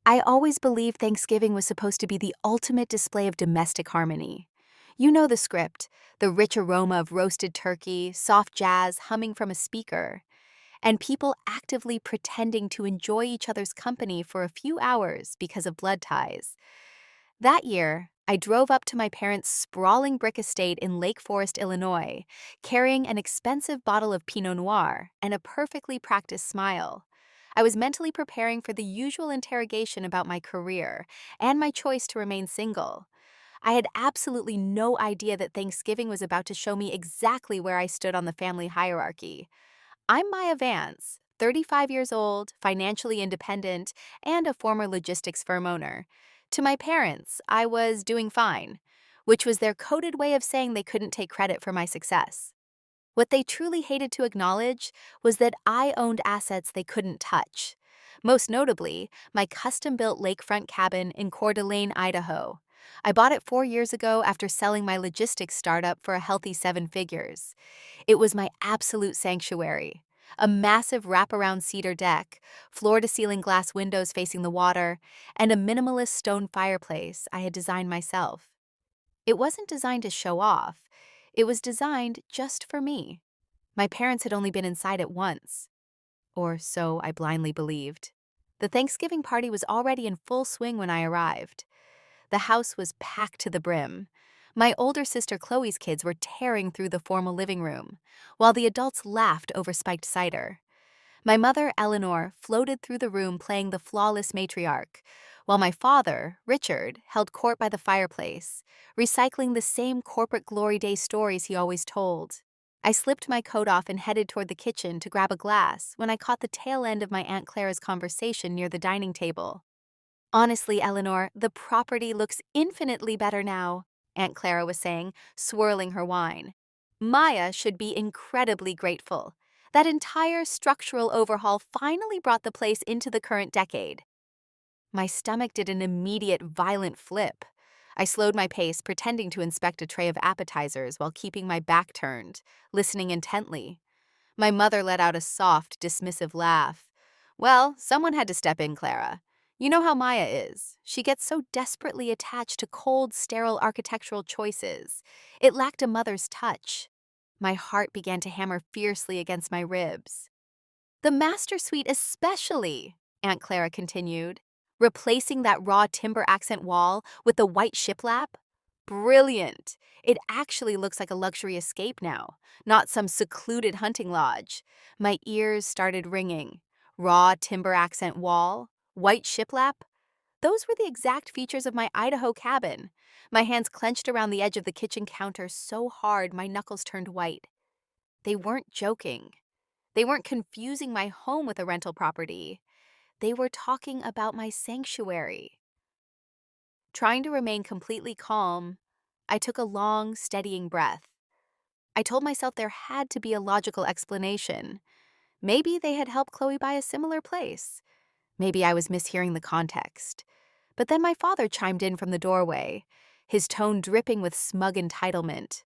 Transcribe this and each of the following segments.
I always believed Thanksgiving was supposed to be the ultimate display of domestic harmony. You know the script, the rich aroma of roasted turkey, soft jazz humming from a speaker, and people actively pretending to enjoy each other's company for a few hours because of blood ties. That year, I drove up to my parents' sprawling brick estate in Lake Forest, Illinois, carrying an expensive bottle of Pinot Noir and a perfectly practiced smile. I was mentally preparing for the usual interrogation about my career and my choice to remain single. I had absolutely no idea that Thanksgiving was about to show me exactly where I stood on the family hierarchy. I'm Maya Vance, 35 years old, financially independent, and a former logistics firm owner. To my parents, I was doing fine, which was their coded way of saying they couldn't take credit for my success. What they truly hated to acknowledge was that I owned assets they couldn't touch. Most notably, my custom-built lakefront cabin in Coeur d'Alene, Idaho. I bought it 4 years ago after selling my logistics startup for a healthy 7 figures. It was my absolute sanctuary. A massive wraparound cedar deck, floor-to-ceiling glass windows facing the water, and a minimalist stone fireplace I had designed myself. It wasn't designed to show off. It was designed just for me. My parents had only been inside it once. Or so I blindly believed. The Thanksgiving party was already in full swing when I arrived. The house was packed to the brim. My older sister Chloe's kids were tearing through the formal living room, while the adults laughed over spiked cider. My mother, Eleanor, floated through the room playing the flawless matriarch, while my father, Richard, held court by the fireplace, recycling the same corporate glory day stories he always told. I slipped my coat off and headed toward the kitchen to grab a glass when I caught the tail end of my Aunt Clara's conversation near the dining table. "Honestly, Eleanor, the property looks infinitely better now," Aunt Clara was saying, swirling her wine. "Maya should be incredibly grateful. That entire structural overhaul finally brought the place into the current decade." My stomach did an immediate, violent flip. I slowed my pace, pretending to inspect a tray of appetizers while keeping my back turned, listening intently. My mother let out a soft, dismissive laugh. "Well, someone had to step in, Clara. You know how Maya is. She gets so desperately attached to cold, sterile architectural choices. It lacked a mother's touch." My heart began to hammer fiercely against my ribs. "The master suite especially," Aunt Clara continued, "replacing that raw timber accent wall with the white shiplap. Brilliant. It actually looks like a luxury escape now, not some secluded hunting lodge." My ears started ringing. Raw timber accent wall, white shiplap. Those were the exact features of my Idaho cabin. My hands clenched around the edge of the kitchen counter so hard my knuckles turned white. They weren't joking. They weren't confusing my home with a rental property. They were talking about my sanctuary. Trying to remain completely calm, I took a long, steadying breath. I told myself there had to be a logical explanation. Maybe they had helped Chloe buy a similar place. Maybe I was mishearing the context. But then my father chimed in from the doorway, his tone dripping with smug entitlement.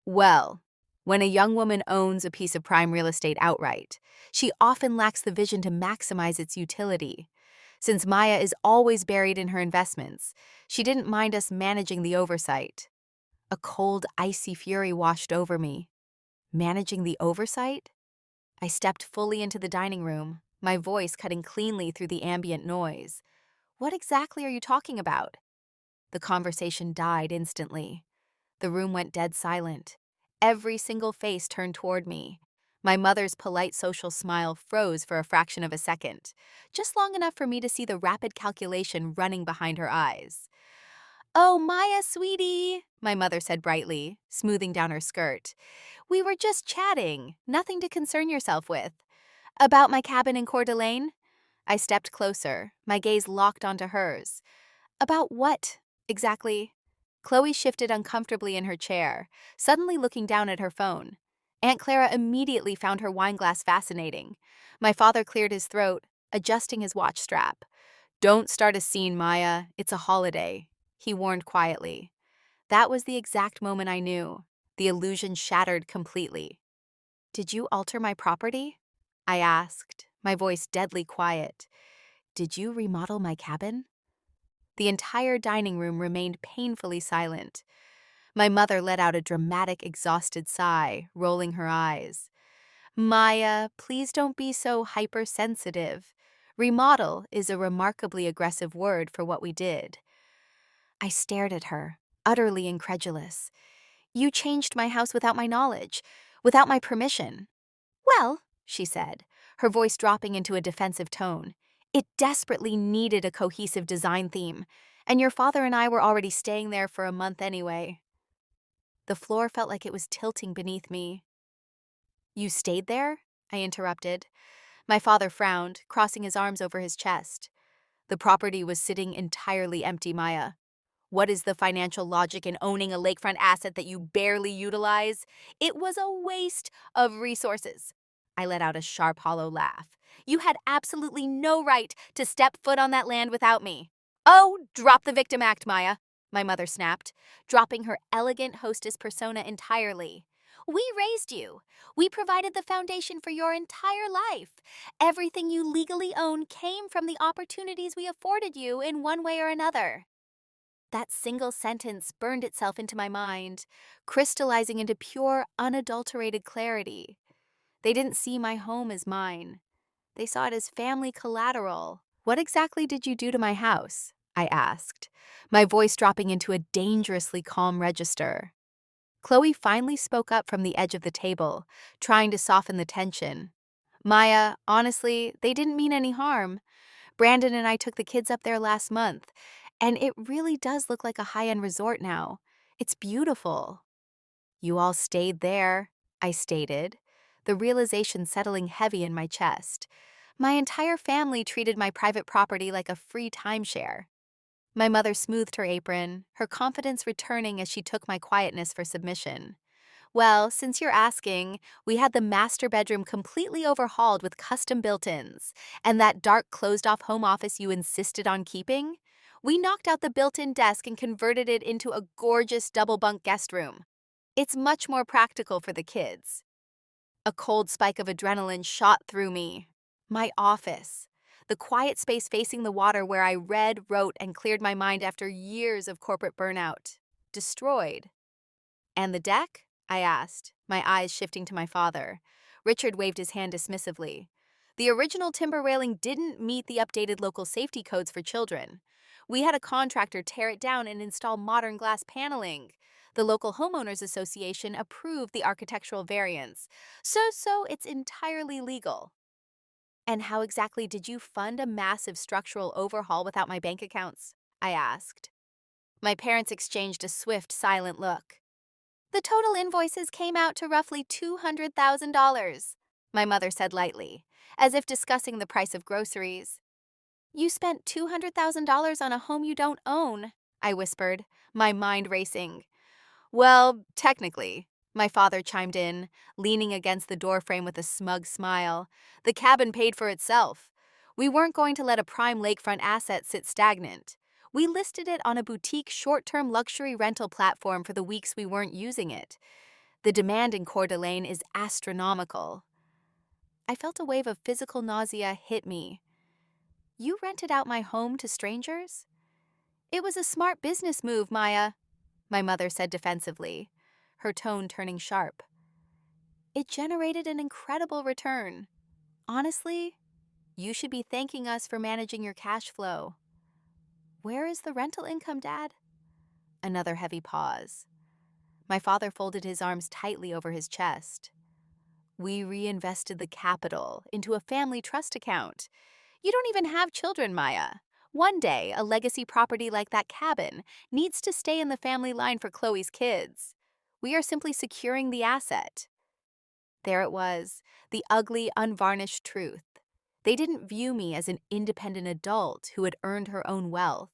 "Well, when a young woman owns a piece of prime real estate outright, she often lacks the vision to maximize its utility. Since Maya is always buried in her investments, she didn't mind us managing the oversight." A cold, icy fury washed over me. Managing the oversight? I stepped fully into the dining room, my voice cutting cleanly through the ambient noise. "What exactly are you talking about?" The conversation died instantly. The room went dead silent. Every single face turned toward me. My mother's polite social smile froze for a fraction of a second, just long enough for me to see the rapid calculation running behind her eyes. "Oh, Maya, sweetie," my mother said brightly, smoothing down her skirt. "We were just chatting, nothing to concern yourself with." "About my cabin in Coeur d'Alene?" I stepped closer, my gaze locked onto hers. "About what, exactly?" Chloe shifted uncomfortably in her chair, suddenly looking down at her phone. Aunt Clara immediately found her wineglass fascinating. My father cleared his throat, adjusting his watch strap. "Don't start a scene, Maya. It's a holiday," he warned quietly. That was the exact moment I knew. The illusion shattered completely. "Did you alter my property?" I asked, my voice deadly quiet. Did you remodel my cabin? The entire dining room remained painfully silent. My mother let out a dramatic, exhausted sigh, rolling her eyes. Maya, please don't be so hypersensitive. Remodel is a remarkably aggressive word for what we did. I stared at her, utterly incredulous. You changed my house without my knowledge, without my permission. Well, she said, her voice dropping into a defensive tone, it desperately needed a cohesive design theme, and your father and I were already staying there for a month anyway. The floor felt like it was tilting beneath me. You stayed there? I interrupted. My father frowned, crossing his arms over his chest. The property was sitting entirely empty, Maya. What is the financial logic in owning a lakefront asset that you barely utilize? It was a waste of resources. I let out a sharp, hollow laugh. You had absolutely no right to step foot on that land without me. Oh, drop the victim act, Maya, my mother snapped, dropping her elegant hostess persona entirely. We raised you. We provided the foundation for your entire life. Everything you legally own came from the opportunities we afforded you in one way or another. That single sentence burned itself into my mind, crystallizing into pure, unadulterated clarity. They didn't see my home as mine. They saw it as family collateral. What exactly did you do to my house? I asked, my voice dropping into a dangerously calm register. Chloe finally spoke up from the edge of the table, trying to soften the tension. Maya, honestly, they didn't mean any harm. Brandon and I took the kids up there last month, and it really does look like a high-end resort now. It's beautiful. You all stayed there, I stated, the realization settling heavy in my chest. My entire family treated my private property like a free timeshare. My mother smoothed her apron, her confidence returning as she took my quietness for submission. Well, since you're asking, we had the master bedroom completely overhauled with custom built-ins, and that dark closed-off home office you insisted on keeping? We knocked out the built-in desk and converted it into a gorgeous double-bunk guest room. It's much more practical for the kids. A cold spike of adrenaline shot through me. My office. The quiet space facing the water where I read, wrote, and cleared my mind after years of corporate burnout. Destroyed. And the deck? I asked, my eyes shifting to my father. Richard waved his hand dismissively. The original timber railing didn't meet the updated local safety codes for children. We had a contractor tear it down and install modern glass paneling. The local homeowners association approved the architectural variance, so it's entirely legal. And how exactly did you fund a massive structural overhaul without my bank accounts? I asked. My parents exchanged a swift, silent look. The total invoices came out to roughly $200,000, my mother said lightly, as if discussing the price of groceries. You spent $200,000 on a home you don't own, I whispered, my mind racing. Well, technically, my father chimed in, leaning against the doorframe with a smug smile. The cabin paid for itself. We weren't going to let a prime lakefront asset sit stagnant. We listed it on a boutique short-term luxury rental platform for the weeks we weren't using it. The demand in Coeur d'Alene is astronomical. I felt a wave of physical nausea hit me. You rented out my home to strangers? It was a smart business move, Maya, my mother said defensively, her tone turning sharp. It generated an incredible return. Honestly, you should be thanking us for managing your cash flow. Where is the rental income, Dad? Another heavy pause. My father folded his arms tightly over his chest. We reinvested the capital into a family trust account. You don't even have children, Maya. One day, a legacy property like that cabin needs to stay in the family line for Chloe's kids. We are simply securing the asset. There it was, the ugly, unvarnished truth. They didn't view me as an independent adult who had earned her own wealth.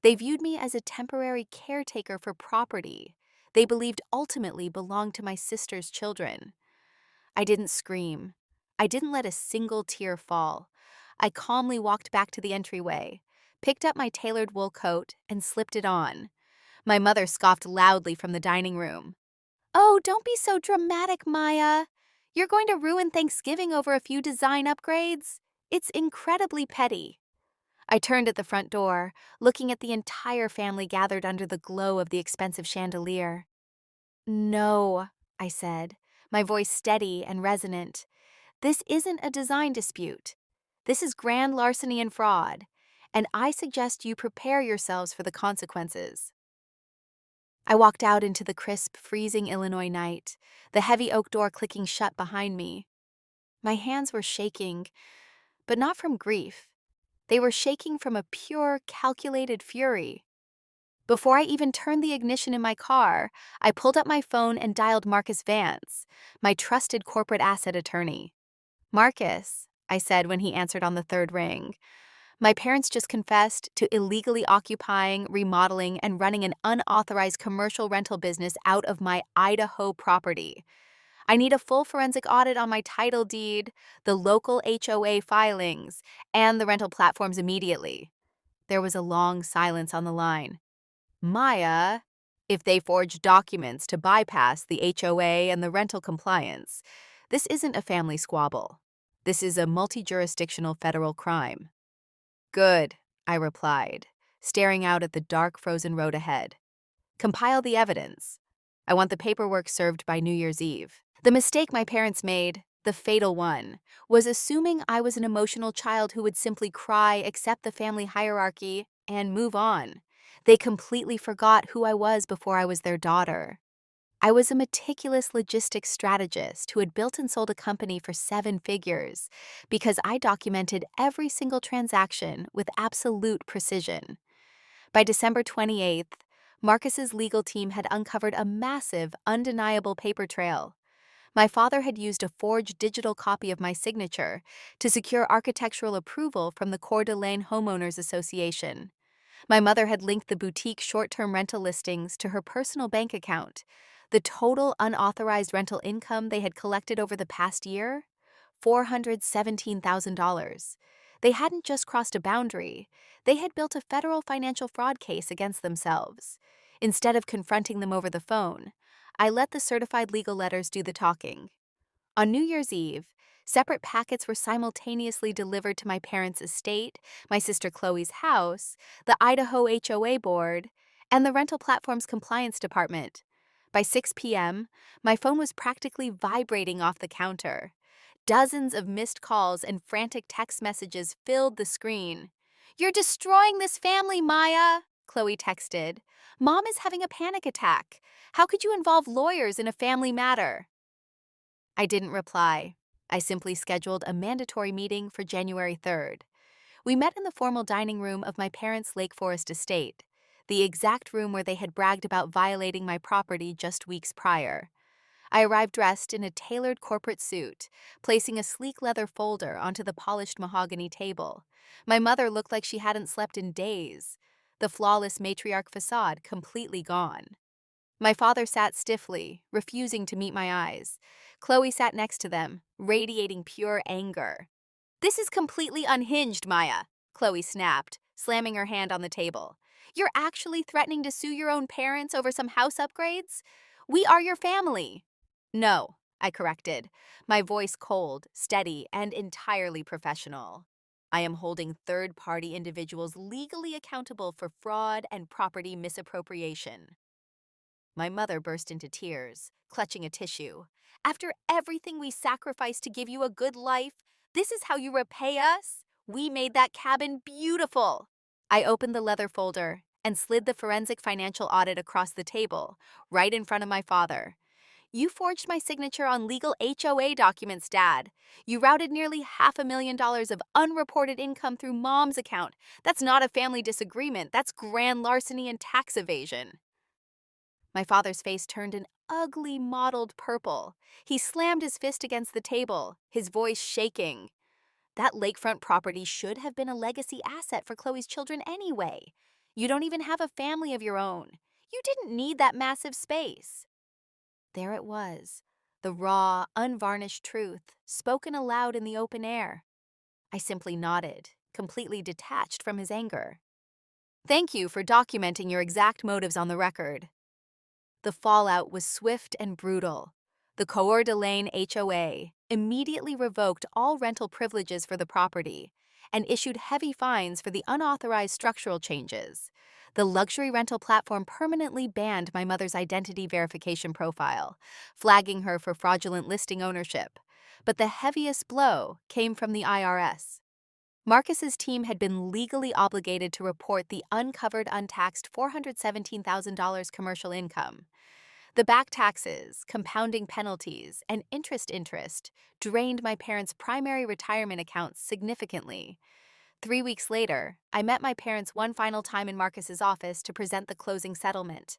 They viewed me as a temporary caretaker for property they believed ultimately belonged to my sister's children. I didn't scream. I didn't let a single tear fall. I calmly walked back to the entryway, picked up my tailored wool coat, and slipped it on. My mother scoffed loudly from the dining room. Oh, don't be so dramatic, Maya. You're going to ruin Thanksgiving over a few design upgrades? It's incredibly petty. I turned at the front door, looking at the entire family gathered under the glow of the expensive chandelier. No, I said, my voice steady and resonant. This isn't a design dispute. This is grand larceny and fraud, and I suggest you prepare yourselves for the consequences. I walked out into the crisp, freezing Illinois night, the heavy oak door clicking shut behind me. My hands were shaking, but not from grief. They were shaking from a pure, calculated fury. Before I even turned the ignition in my car, I pulled up my phone and dialed Marcus Vance, my trusted corporate asset attorney. Marcus, I said when he answered on the third ring, my parents just confessed to illegally occupying, remodeling, and running an unauthorized commercial rental business out of my Idaho property. I need a full forensic audit on my title deed, the local HOA filings, and the rental platforms immediately. There was a long silence on the line. Maya, if they forged documents to bypass the HOA and the rental compliance, this isn't a family squabble. This is a multi-jurisdictional federal crime. Good, I replied, staring out at the dark frozen road ahead. Compile the evidence. I want the paperwork served by New Year's Eve. The mistake my parents made, the fatal one, was assuming I was an emotional child who would simply cry, accept the family hierarchy, and move on. They completely forgot who I was before I was their daughter. I was a meticulous logistics strategist who had built and sold a company for 7 figures because I documented every single transaction with absolute precision. By December 28th, Marcus's legal team had uncovered a massive, undeniable paper trail. My father had used a forged digital copy of my signature to secure architectural approval from the Coeur d'Alene Homeowners Association. My mother had linked the boutique short-term rental listings to her personal bank account. The total unauthorized rental income they had collected over the past year? $417,000. They hadn't just crossed a boundary. They had built a federal financial fraud case against themselves. Instead of confronting them over the phone, I let the certified legal letters do the talking. On New Year's Eve, separate packets were simultaneously delivered to my parents' estate, my sister Chloe's house, the Idaho HOA board, and the rental platform's compliance department. By 6 p.m., my phone was practically vibrating off the counter. Dozens of missed calls and frantic text messages filled the screen. "You're destroying this family, Maya," Chloe texted. "Mom is having a panic attack. How could you involve lawyers in a family matter?" I didn't reply. I simply scheduled a mandatory meeting for January 3rd. We met in the formal dining room of my parents' Lake Forest estate, the exact room where they had bragged about violating my property just weeks prior. I arrived dressed in a tailored corporate suit, placing a sleek leather folder onto the polished mahogany table. My mother looked like she hadn't slept in days, the flawless matriarch facade completely gone. My father sat stiffly, refusing to meet my eyes. Chloe sat next to them, radiating pure anger. "This is completely unhinged, Maya," Chloe snapped, slamming her hand on the table. "You're actually threatening to sue your own parents over some house upgrades? We are your family." "No," I corrected, my voice cold, steady, and entirely professional. "I am holding third-party individuals legally accountable for fraud and property misappropriation." My mother burst into tears, clutching a tissue. "After everything we sacrificed to give you a good life, this is how you repay us? We made that cabin beautiful." I opened the leather folder and slid the forensic financial audit across the table, right in front of my father. "You forged my signature on legal HOA documents, Dad. You routed nearly $500,000 of unreported income through Mom's account. That's not a family disagreement. That's grand larceny and tax evasion." My father's face turned an ugly mottled purple. He slammed his fist against the table, his voice shaking. "That lakefront property should have been a legacy asset for Chloe's children anyway. You don't even have a family of your own. You didn't need that massive space." There it was, the raw, unvarnished truth, spoken aloud in the open air. I simply nodded, completely detached from his anger. "Thank you for documenting your exact motives on the record." The fallout was swift and brutal. The Coeur d'Alene HOA immediately revoked all rental privileges for the property, and issued heavy fines for the unauthorized structural changes. The luxury rental platform permanently banned my mother's identity verification profile, flagging her for fraudulent listing ownership. But the heaviest blow came from the IRS. Marcus's team had been legally obligated to report the uncovered untaxed $417,000 commercial income. The back taxes, compounding penalties, and interest drained my parents' primary retirement accounts significantly. 3 weeks later, I met my parents one final time in Marcus's office to present the closing settlement.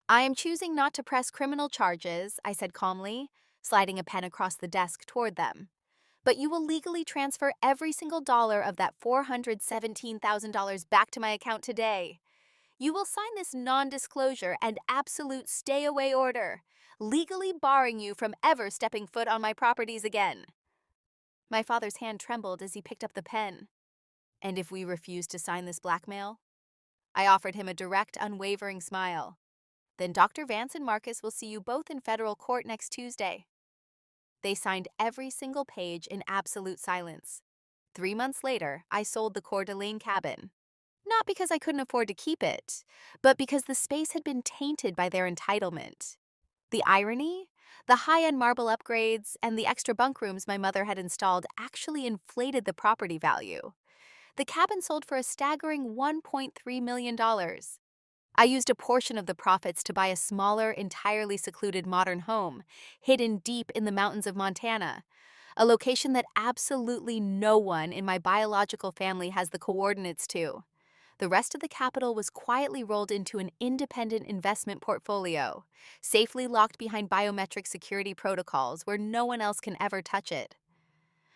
"I am choosing not to press criminal charges," I said calmly, sliding a pen across the desk toward them. "But you will legally transfer every single dollar of that $417,000 back to my account today. You will sign this non-disclosure and absolute stay-away order, legally barring you from ever stepping foot on my properties again." My father's hand trembled as he picked up the pen. "And if we refuse to sign this blackmail?" I offered him a direct, unwavering smile. "Then Dr. Vance and Marcus will see you both in federal court next Tuesday." They signed every single page in absolute silence. 3 months later, I sold the Coeur d'Alene cabin. Not because I couldn't afford to keep it, but because the space had been tainted by their entitlement. The irony? The high-end marble upgrades and the extra bunk rooms my mother had installed actually inflated the property value. The cabin sold for a staggering $1.3 million. I used a portion of the profits to buy a smaller, entirely secluded modern home, hidden deep in the mountains of Montana, a location that absolutely no one in my biological family has the coordinates to. The rest of the capital was quietly rolled into an independent investment portfolio, safely locked behind biometric security protocols where no one else can ever touch it.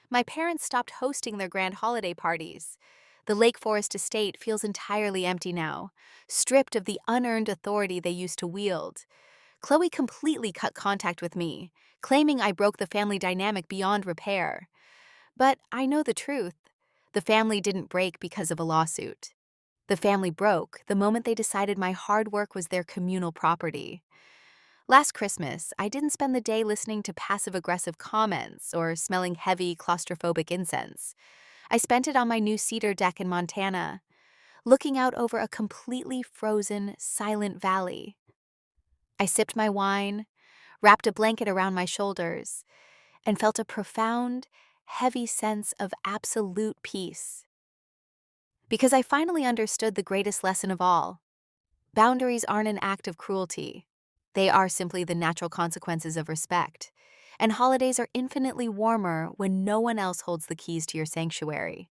My parents stopped hosting their grand holiday parties. The Lake Forest estate feels entirely empty now, stripped of the unearned authority they used to wield. Chloe completely cut contact with me, claiming I broke the family dynamic beyond repair. But I know the truth. The family didn't break because of a lawsuit. The family broke the moment they decided my hard work was their communal property. Last Christmas, I didn't spend the day listening to passive-aggressive comments or smelling heavy, claustrophobic incense. I spent it on my new cedar deck in Montana, looking out over a completely frozen, silent valley. I sipped my wine, wrapped a blanket around my shoulders, and felt a profound, heavy sense of absolute peace. Because I finally understood the greatest lesson of all. Boundaries aren't an act of cruelty. They are simply the natural consequences of respect. And holidays are infinitely warmer when no one else holds the keys to your sanctuary.